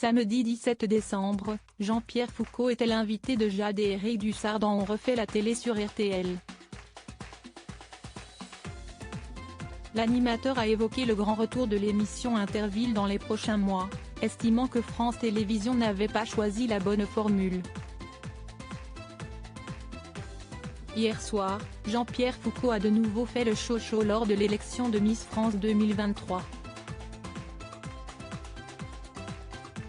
Samedi 17 décembre, Jean-Pierre Foucault était l'invité de Jade et Eric Dussart dans On refait la télé sur RTL. L'animateur a évoqué le grand retour de l'émission Interville dans les prochains mois, estimant que France Télévisions n'avait pas choisi la bonne formule. Hier soir, Jean-Pierre Foucault a de nouveau fait le show lors de l'élection de Miss France 2023.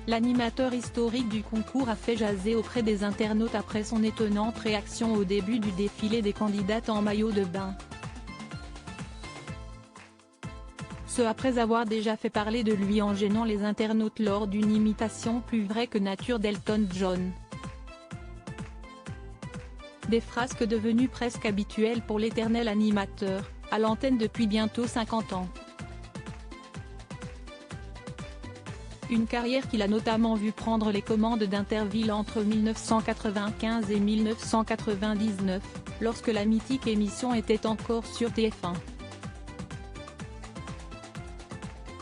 L'animateur historique du concours a fait jaser auprès des internautes après son étonnante réaction au début du défilé des candidates en maillot de bain. Ce après avoir déjà fait parler de lui en gênant les internautes lors d'une imitation plus vraie que nature d'Elton John. Des frasques devenues presque habituelles pour l'éternel animateur, à l'antenne depuis bientôt 50 ans. Une carrière qu'il a notamment vu prendre les commandes d'Interville entre 1995 et 1999, lorsque la mythique émission était encore sur TF1.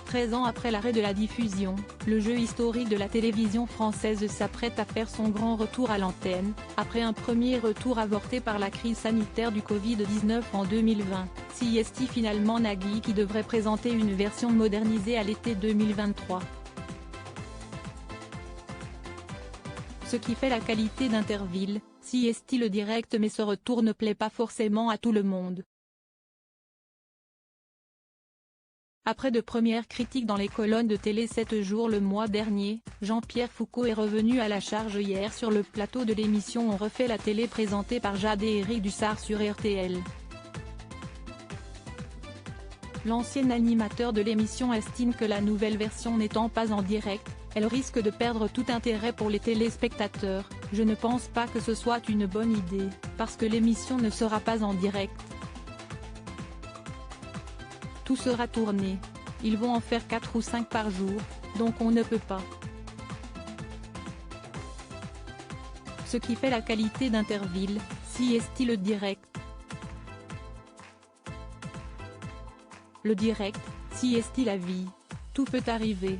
13 ans après l'arrêt de la diffusion, le jeu historique de la télévision française s'apprête à faire son grand retour à l'antenne, après un premier retour avorté par la crise sanitaire du Covid-19 en 2020, CST finalement Nagui qui devrait présenter une version modernisée à l'été 2023. Ce qui fait la qualité d'Interville, CST le direct, mais ce retour ne plaît pas forcément à tout le monde. Après de premières critiques dans les colonnes de Télé 7 jours le mois dernier, Jean-Pierre Foucault est revenu à la charge hier sur le plateau de l'émission On refait la télé présentée par Jade et Eric Dussart sur RTL. L'ancien animateur de l'émission estime que la nouvelle version n'étant pas en direct, elle risque de perdre tout intérêt pour les téléspectateurs. Je ne pense pas que ce soit une bonne idée, parce que l'émission ne sera pas en direct. Tout sera tourné. Ils vont en faire 4 ou 5 par jour, donc on ne peut pas. Ce qui fait la qualité d'Interville, CST le direct. Le direct, CST la vie. Tout peut arriver.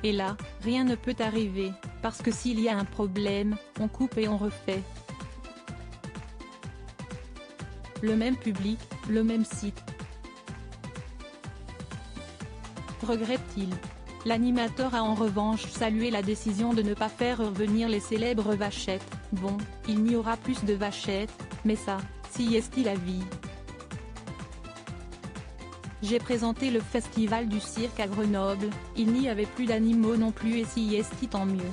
Et là, rien ne peut arriver, parce que s'il y a un problème, on coupe et on refait. Le même public, le même site. Regrette-t-il? L'animateur a en revanche salué la décision de ne pas faire revenir les célèbres vachettes. Bon, il n'y aura plus de vachettes, mais ça, CST la vie. J'ai présenté le festival du cirque à Grenoble, il n'y avait plus d'animaux non plus et CST tant mieux.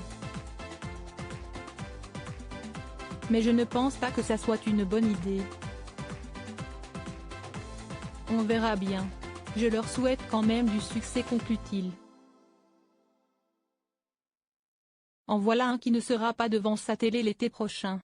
Mais je ne pense pas que ça soit une bonne idée. On verra bien. Je leur souhaite quand même du succès, conclut-il. En voilà un qui ne sera pas devant sa télé l'été prochain.